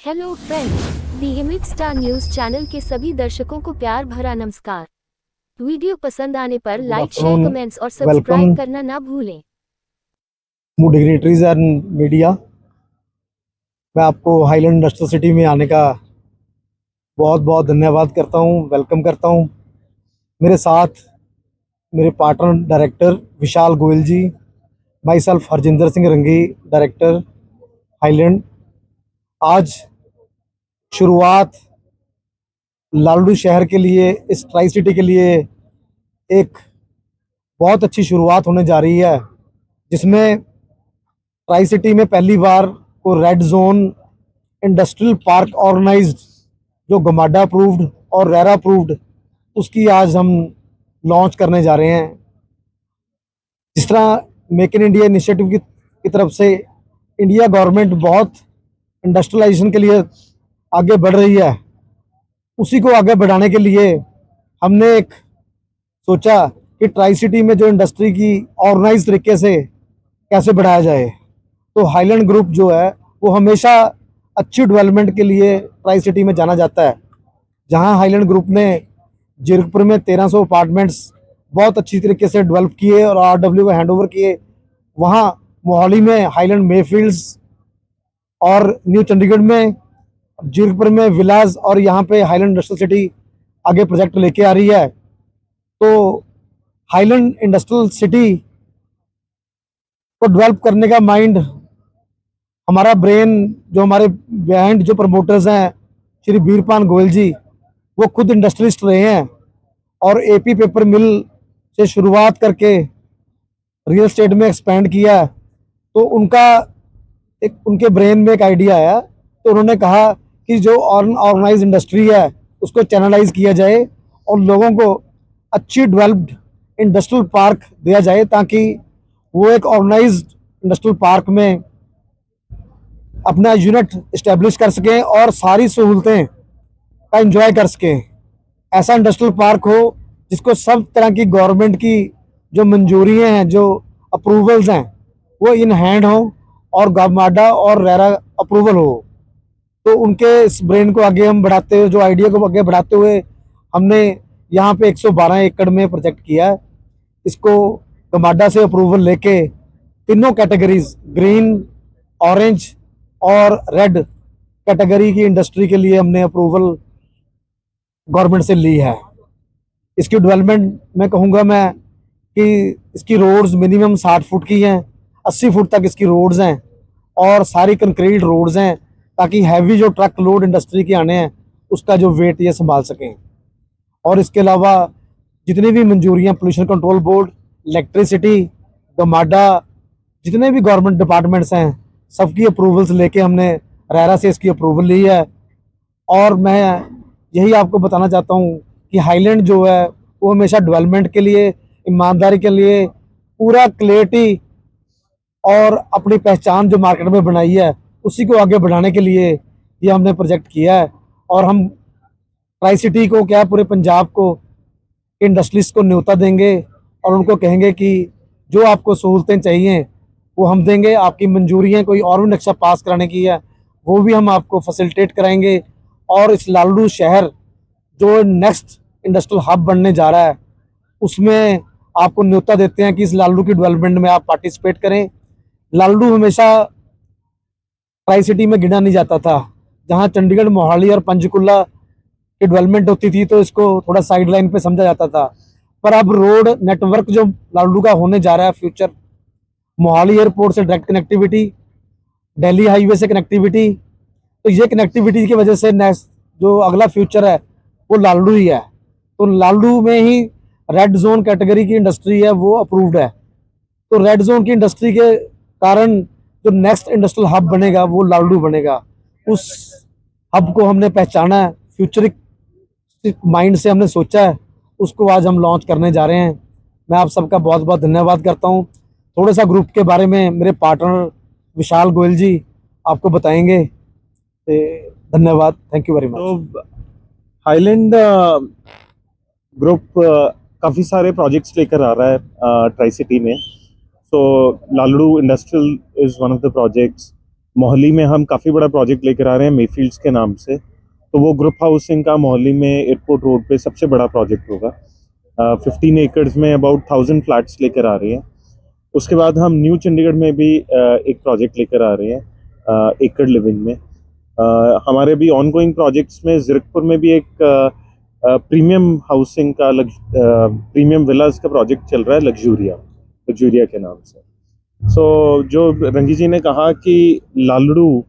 Hello friends, दी image star news channel के सभी दर्शकों को प्यार भरा नमस्कार। वीडियो पसंद आने पर good like, share, afternoon, comments और वेलकम सब्सक्राइब करना ना भूलें। To dignitaries and media. मैं आपको हाईलैंड इंडस्ट्रियल सिटी में आने का बहुत बहुत धन्यवाद करता हूं, वेलकम करता हूं। मेरे साथ मेरे partner director Vishal Goyal ji, myself Harjinder Singh Rangi, director highland. आज शुरुआत लालडू शहर के लिए, इस ट्राई सिटी के लिए एक बहुत अच्छी शुरुआत होने जा रही है, जिसमें ट्राई सिटी में पहली बार को red zone industrial park organized, जो गमाडा अप्रूव्ड और रेरा अप्रूव्ड, उसकी आज हम लॉन्च करने जा रहे हैं। जिस तरह मेक इन इंडिया इनिशिएटिव की तरफ से इंडिया गवर्नमेंट बहुत इंडस्ट्रियलाइजेशन के लिए आगे बढ़ रही है, उसी को आगे बढ़ाने के लिए हमने एक सोचा कि ट्राई सिटी में जो इंडस्ट्री की ऑर्गेनाइज तरीके से कैसे बढ़ाया जाए। तो हाईलैंड ग्रुप जो है वो हमेशा अच्छी डेवलपमेंट के लिए ट्राई सिटी में जाना जाता है। जहां हाईलैंड ग्रुप ने जीरकपुर में 1300 अपार्टमेंट्स बहुत अच्छी तरीके से डेवलप किए और आरडब्ल्यू को हैंड ओवर किए, वहां मोहाली में हाईलैंड मेफील्ड्स और न्यू चंडीगढ़ में, जीरकपुर में विलास, और यहाँ पे हाईलैंड इंडस्ट्रियल सिटी आगे प्रोजेक्ट लेके आ रही है। तो हाईलैंड इंडस्ट्रियल सिटी को डेवलप करने का माइंड, हमारा ब्रेन, जो हमारे बिहाइंड जो प्रमोटर्स हैं श्री बीरपान गोयल जी, वो खुद इंडस्ट्रियलिस्ट रहे हैं और एपी पेपर मिल से शुरुआत करके रियल एस्टेट में एक्सपेंड किया। तो उनके ब्रेन में एक आइडिया आया, तो उन्होंने कहा कि जो ऑर्गेनाइज इंडस्ट्री है उसको चैनलाइज किया जाए और लोगों को अच्छी डेवलप्ड इंडस्ट्रियल पार्क दिया जाए, ताकि वो एक ऑर्गेनाइज्ड इंडस्ट्रियल पार्क में अपना यूनिट इस्टेब्लिश कर सकें और सारी सहूलतें का एंजॉय कर सकें। ऐसा इंडस्ट्रियल पार्क हो जिसको सब तरह की गवर्नमेंट की जो मंजूरियां हैं, जो अप्रूवल्स हैं, वो इन हैंड हो और गमाडा और रेरा अप्रूवल हो। तो उनके इस ब्रेन को आगे हम बढ़ाते हुए, जो आइडिया को आगे बढ़ाते हुए, हमने यहाँ पे 112 एकड़ में प्रोजेक्ट किया है। इसको गमाडा से अप्रूवल लेके तीनों कैटेगरीज, ग्रीन, ऑरेंज और रेड कैटेगरी की इंडस्ट्री के लिए हमने अप्रूवल गवर्नमेंट से ली है। इसकी डेवलपमेंट में कहूँगा मैं कि इसकी रोड्स मिनिमम 60 फुट की हैं, 80 फुट तक इसकी रोड्स हैं और सारी कंक्रीट रोड्स हैं, ताकि हैवी जो ट्रक लोड इंडस्ट्री के आने हैं उसका जो वेट ये संभाल सकें। और इसके अलावा जितनी भी मंजूरियाँ pollution control board, electricity, GMADA, जितने भी गवर्नमेंट डिपार्टमेंट्स हैं, सबकी अप्रूवल्स लेके हमने रेरा से इसकी अप्रूवल ली है। और मैं यही आपको बताना चाहता हूँ कि हाईलैंड जो है वो हमेशा डेवलपमेंट के लिए, ईमानदारी के लिए, पूरा क्लियरिटी और अपनी पहचान जो मार्केट में बनाई है उसी को आगे बढ़ाने के लिए ये हमने प्रोजेक्ट किया है। और हम ट्राई सिटी को क्या, पूरे पंजाब को इंडस्ट्रीज को न्योता देंगे और उनको कहेंगे कि जो आपको सहूलतें चाहिए वो हम देंगे। आपकी मंजूरियाँ कोई और भी नक्शा पास कराने की है वो भी हम आपको फैसिलिटेट कराएंगे। और इस लालडू शहर जो नेक्स्ट इंडस्ट्रियल हब बनने जा रहा है, उसमें आपको न्योता देते हैं कि इस लालडू की डेवलपमेंट में आप पार्टिसिपेट करें। लालडू हमेशा ट्राई सिटी में गिना नहीं जाता था। जहां चंडीगढ़, मोहाली और पंचकुला की डेवलपमेंट होती थी तो इसको थोड़ा साइड लाइन पे समझा जाता था। पर अब रोड नेटवर्क जो लालडू का होने जा रहा है फ्यूचर, मोहाली एयरपोर्ट से डायरेक्ट कनेक्टिविटी, दिल्ली हाईवे से कनेक्टिविटी, तो ये कनेक्टिविटी की वजह से नेक्स्ट जो अगला फ्यूचर है वो लालडू ही है। तो लालडू में ही रेड जोन कैटेगरी की इंडस्ट्री है वो अप्रूव्ड है। तो रेड जोन की इंडस्ट्री के कारण जो नेक्स्ट इंडस्ट्रियल हब बनेगा वो लालडू बनेगा। उस हब को हमने पहचाना है, फ्यूचरिक माइंड से हमने सोचा है, उसको आज हम लॉन्च करने जा रहे हैं। मैं आप सबका बहुत बहुत धन्यवाद करता हूँ। थोड़ा सा ग्रुप के बारे में मेरे पार्टनर विशाल गोयल जी आपको बताएंगे। धन्यवाद, थैंक यू वेरी मच। तो हाईलैंड ग्रुप काफ़ी सारे प्रोजेक्ट्स लेकर आ रहा है ट्राई सिटी में। So Lalru industrial is one of the projects, Mohali में हम काफ़ी बड़ा प्रोजेक्ट लेकर आ रहे हैं मेफील्ड्स के नाम से। तो वो ग्रुप हाउसिंग का मोहाली में एयरपोर्ट रोड पे सबसे बड़ा प्रोजेक्ट होगा। 15 एकड़्स में अबाउट 1000 फ्लैट्स लेकर आ रही हैं। उसके बाद हम न्यू चंडीगढ़ में भी एक प्रोजेक्ट लेकर आ रहे हैं एकड़ लिविंग में। हमारे भी ऑनगोइंग प्रोजेक्ट्स में ज़ीरकपुर में भी एक प्रीमियम हाउसिंग का प्रीमियम विलास का प्रोजेक्ट चल रहा है लग्जूरिया के नाम से। जो रंगी जी ने कहा कि लालड़ू,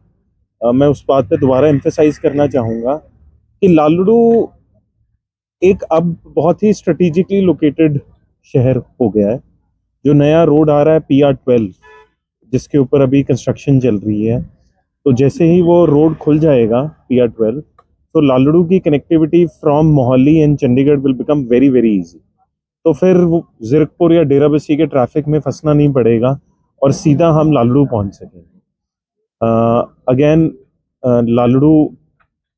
मैं उस बात पे दोबारा एम्फेसाइज करना चाहूँगा कि लालड़ू एक अब बहुत ही स्ट्रेटेजिकली लोकेटेड शहर हो गया है। जो नया रोड आ रहा है PR-12, जिसके ऊपर अभी कंस्ट्रक्शन चल रही है, तो जैसे ही वो रोड खुल जाएगा PR-12, तो लालड़ू की connectivity from Mohali and Chandigarh will become very very easy. तो फिर वो ज़ीरकपुर या डेराबस्सी के ट्रैफिक में फंसना नहीं पड़ेगा और सीधा हम लालड़ू पहुंच सकेंगे। अगेन लालड़ू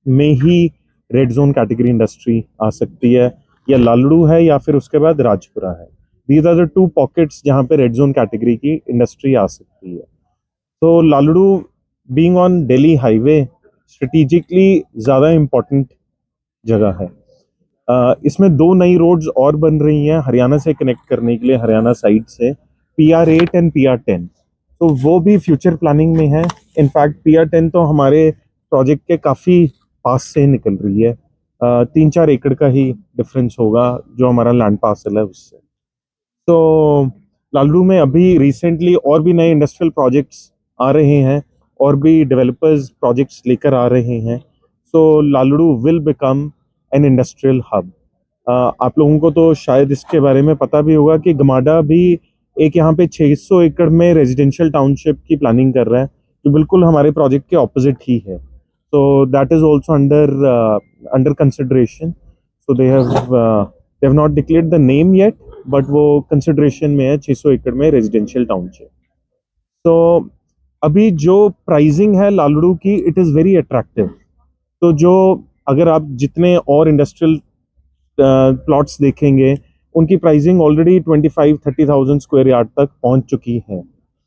में ही रेड जोन कैटेगरी इंडस्ट्री आ सकती है, या लालड़ू है या फिर उसके बाद राजपुरा है। दीज आर द 2 पॉकेट्स जहाँ पे रेड जोन कैटेगरी की इंडस्ट्री आ सकती है। तो Lalru being on Delhi highway strategically ज़्यादा इम्पोर्टेंट जगह है। इसमें 2 नई रोड्स और बन रही हैं हरियाणा से कनेक्ट करने के लिए, हरियाणा साइड से, PR-8 एंड PR-10। तो वो भी फ्यूचर प्लानिंग में है। इनफैक्ट PR-10 तो हमारे प्रोजेक्ट के काफ़ी पास से निकल रही है। 3-4 एकड़ का ही डिफरेंस होगा जो हमारा लैंड पार्सल है उससे। तो लालड़ू में अभी रिसेंटली और भी नए इंडस्ट्रियल प्रोजेक्ट्स आ रहे हैं और भी डेवलपर्स प्रोजेक्ट्स लेकर आ रहे हैं। So Lalru will become an industrial hub. आप लोगों को तो शायद इसके बारे में पता भी होगा कि गमाडा भी एक यहाँ पे 600 एकड़ में रेजिडेंशियल टाउनशिप की प्लानिंग कर रहा है, जो बिल्कुल हमारे प्रोजेक्ट के ऑपोजिट ही है। So that is also under consideration. So they have not declared the name yet, but वो consideration में है 600 एकड़ में रेजिडेंशियल टाउनशिप। तो अभी जो प्राइसिंग है लालड़ू की, इट इज़ वेरी अट्रैक्टिव। तो जो अगर आप जितने और इंडस्ट्रियल प्लॉट्स देखेंगे, उनकी प्राइसिंग ऑलरेडी 25-30,000 स्क्वायर यार्ड तक पहुंच चुकी है,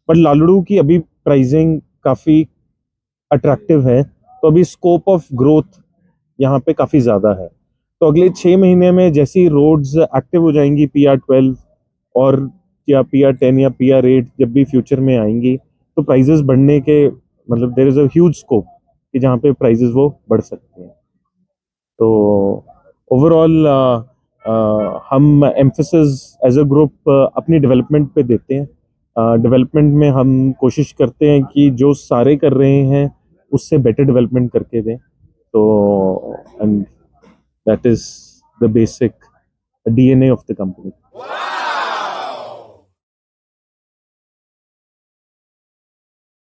बट लालड़ू की अभी प्राइसिंग काफ़ी अट्रैक्टिव है। तो अभी स्कोप ऑफ ग्रोथ यहाँ पे काफ़ी ज़्यादा है। तो अगले 6 महीने में जैसी रोड्स एक्टिव हो जाएंगी PR-12 और या PR-10 या PR-8 जब भी फ्यूचर में आएंगी, तो प्राइजेस बढ़ने के मतलब there is a huge scope कि जहाँ पे प्राइजेस वो बढ़ सकते हैं। तो ओवरऑल हम एम्फेसिस एज अ ग्रुप अपनी डेवलपमेंट पे देते हैं। डेवलपमेंट में हम कोशिश करते हैं कि जो सारे कर रहे हैं उससे बेटर डेवलपमेंट करके दें। तो and that is the basic DNA of the company.